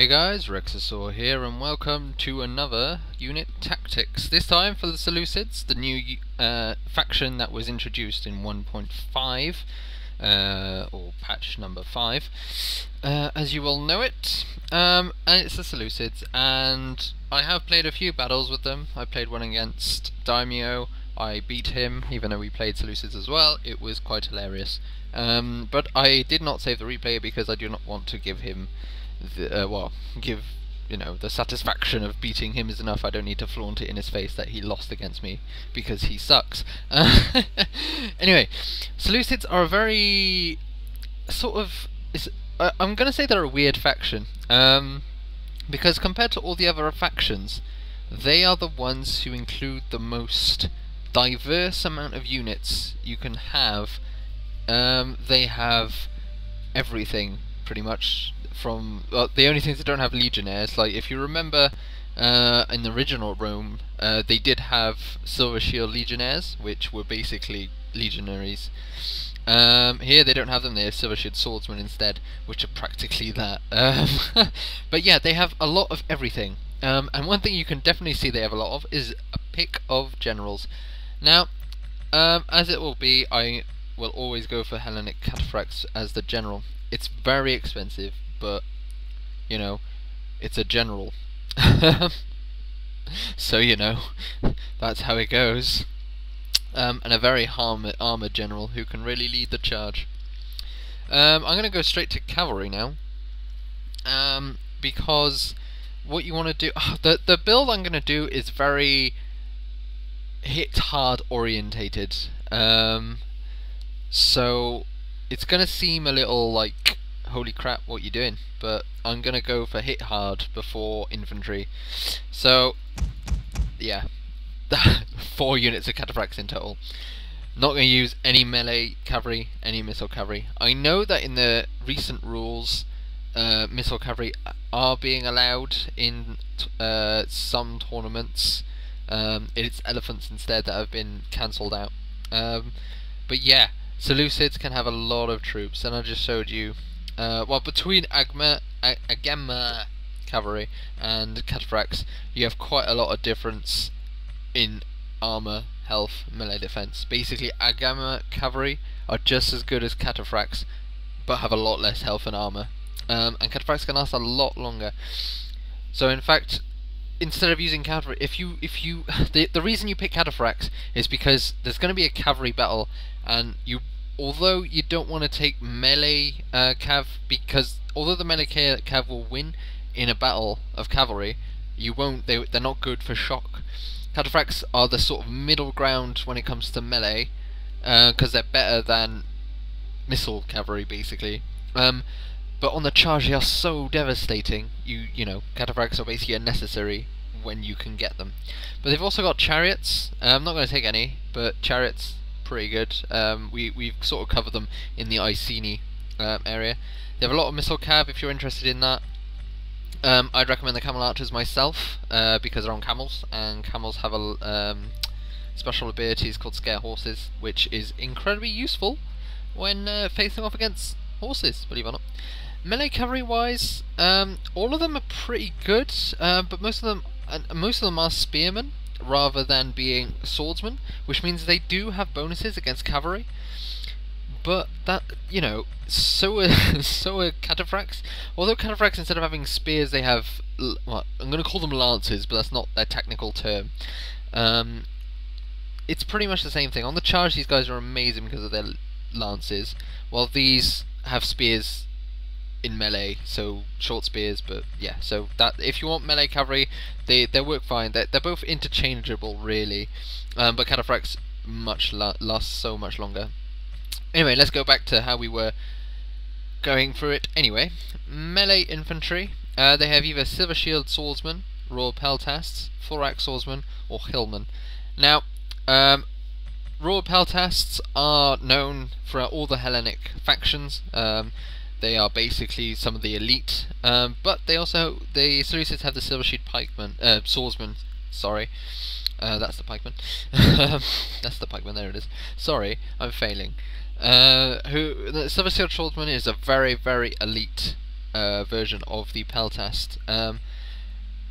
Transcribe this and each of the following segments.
Hey guys, Rexasaur here, and welcome to another Unit Tactics. This time for the Seleucids, the new faction that was introduced in 1.5, or patch number 5, as you all know it. And it's the Seleucids, and I have played a few battles with them. I played one against Daimyo. I beat him, even though we played Seleucids as well. It was quite hilarious. But I did not save the replay because I do not want to give him the satisfaction of beating him is enough. I don't need to flaunt it in his face that he lost against me because he sucks. Anyway, Seleucids are a very I'm gonna say they're a weird faction, because compared to all the other factions, they are the ones who include the most diverse amount of units you can have. They have everything pretty much. The only things they don't have legionnaires. Like if you remember, in the original Rome, they did have silver shield legionnaires, which were basically legionaries. Here they don't have them. They have silver shield swordsmen instead, which are practically that. But yeah, they have a lot of everything. And one thing you can definitely see they have a lot of is a pick of generals. Now, as it will be, I will always go for Hellenic Cataphracts as the general. It's very expensive, but you know, it's a general. So you know, that's how it goes. And a very armoured general who can really lead the charge. I'm going to go straight to cavalry now, because what you want to do, the build I'm going to do is very hit hard orientated. So it's going to seem a little like, holy crap, what you doing? But I'm going to go for hit hard before infantry. So yeah, 4 units of cataphracts in total. Not going to use any melee cavalry, any missile cavalry. I know that in the recent rules, missile cavalry are being allowed in some tournaments. It's elephants instead that have been cancelled out. But yeah, Seleucids can have a lot of troops, and I just showed you. Between Agama cavalry and cataphracts, you have quite a lot of difference in armor, health, melee defense. Basically, Agama cavalry are just as good as cataphracts, but have a lot less health and armor. And cataphracts can last a lot longer. So in fact, instead of using cavalry, the reason you pick cataphracts is because there's going to be a cavalry battle, and although you don't want to take melee cav, because although the melee cav will win in a battle of cavalry, they're not good for shock. Cataphracts are the sort of middle ground when it comes to melee, because they're better than missile cavalry basically. But on the charge they are so devastating. You know, cataphracts are basically unnecessary when you can get them. But they've also got chariots. I'm not going to take any, but chariots, pretty good. We've sort of covered them in the Iceni area. They have a lot of missile cav if you're interested in that. I'd recommend the camel archers myself, because they're on camels, and camels have a special abilities called scare horses, which is incredibly useful when facing off against horses, believe it or not. Melee cavalry wise, all of them are pretty good, but most of them are spearmen rather than being swordsmen, which means they do have bonuses against cavalry. But that, you know, so are cataphracts. Although cataphracts, instead of having spears, they have, well, I'm going to call them lances, but that's not their technical term. It's pretty much the same thing. On the charge, these guys are amazing because of their lances, while these have spears in melee, so short spears. But yeah, so that if you want melee cavalry, they work fine. They're both interchangeable really, but cataphracts last so much longer. Anyway, let's go back to how we were going through it. Anyway, melee infantry, they have either silver shield swordsman, royal peltasts, thorax swordsman, or hillman. Now, royal peltasts are known throughout all the Hellenic factions. They are basically some of the elite, but the Seleucids have the silver shield swordsman. Sorry, that's the pikeman. That's the pikeman. There it is. Sorry, I'm failing. The silver shield swordsman is a very, very elite version of the Peltast.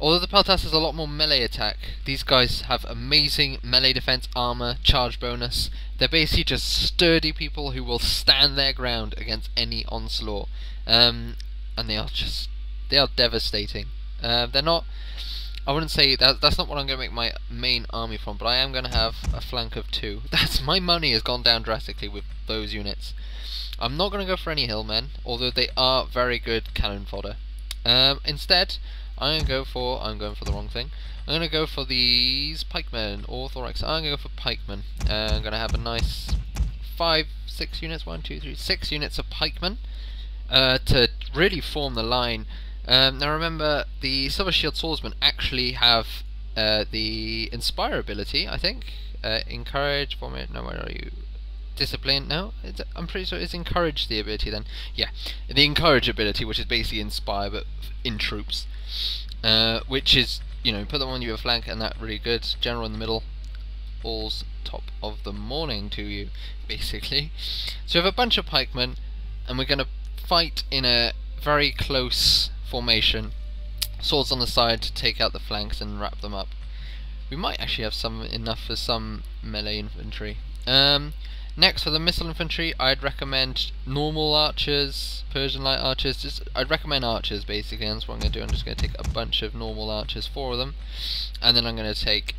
Although the Peltast has a lot more melee attack, these guys have amazing melee defense, armor, charge bonus. They're basically just sturdy people who will stand their ground against any onslaught, and they are devastating. They're not. I wouldn't say that's not what I'm going to make my main army from, but I am going to have a flank of 2. My money has gone down drastically with those units. I'm not going to go for any hillmen, although they are very good cannon fodder. Instead, I'm going for the wrong thing. I'm going to go for these pikemen, or thorax. I'm going to go for pikemen. I'm going to have a nice 6 units, 1, 2, 3, 6 units of pikemen to really form the line. Now remember, the Silver Shield Swordsmen actually have the Inspire ability, I think. Encourage, vomit, no, where are you? Discipline, no? I'm pretty sure it's Encourage the ability then. Yeah, the Encourage ability, which is basically Inspire, but in troops. Which is, you know, put them on your flank, and that really good. General in the middle, all's top of the morning to you, basically. So we have a bunch of pikemen, and we're going to fight in a very close formation, swords on the side to take out the flanks and wrap them up. We might actually have enough for some melee infantry. Next, for the missile infantry, I'd recommend normal archers, Persian light archers. I'd recommend archers basically, and that's what I'm going to do. I'm just going to take a bunch of normal archers, 4 of them, and then I'm going to take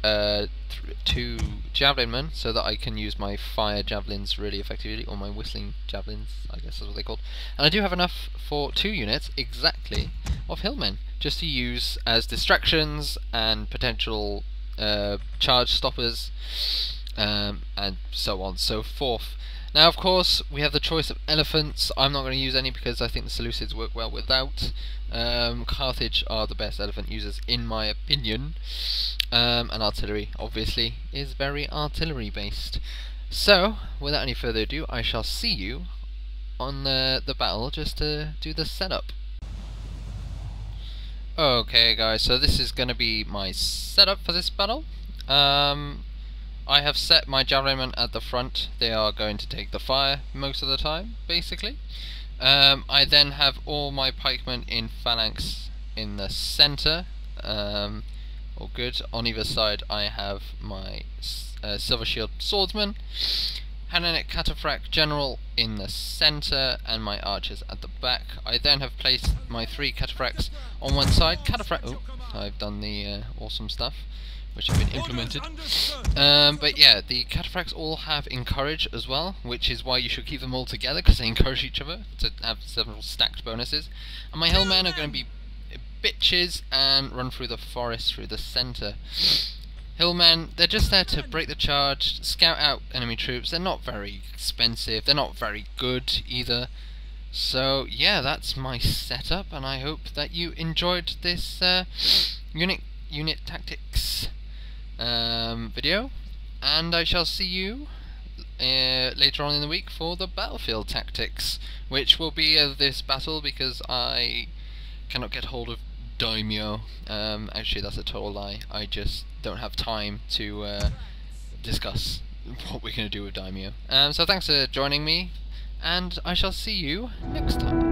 2 javelin men so that I can use my fire javelins really effectively, or my whistling javelins, I guess that's what they're called. And I do have enough for 2 units exactly of hillmen, just to use as distractions and potential charge stoppers. And so on, so forth. Now, of course, we have the choice of elephants. I'm not going to use any because I think the Seleucids work well without. Carthage are the best elephant users, in my opinion. And artillery, obviously, is very artillery based. So, without any further ado, I shall see you on the battle just to do the setup. Okay, guys, so this is going to be my setup for this battle. I have set my javelin at the front. They are going to take the fire most of the time, basically. I then have all my pikemen in phalanx in the centre. All good. On either side I have my Silver Shield Swordsman, Hananic Cataphract General in the centre, and my archers at the back. I then have placed my 3 cataphracts on one side. Oh, I've done the awesome stuff, which have been implemented. But yeah, the cataphracts all have Encourage as well, which is why you should keep them all together, because they encourage each other to have several stacked bonuses. And my hillmen are going to be bitches and run through the forest through the centre. Hillmen, they're just there to break the charge, scout out enemy troops. They're not very expensive, they're not very good either. So yeah, that's my setup, and I hope that you enjoyed this unit tactics video, and I shall see you later on in the week for the battlefield tactics, which will be of this battle because I cannot get hold of Daimyo. Actually, that's a total lie. I just don't have time to discuss what we're going to do with Daimyo. So thanks for joining me, and I shall see you next time.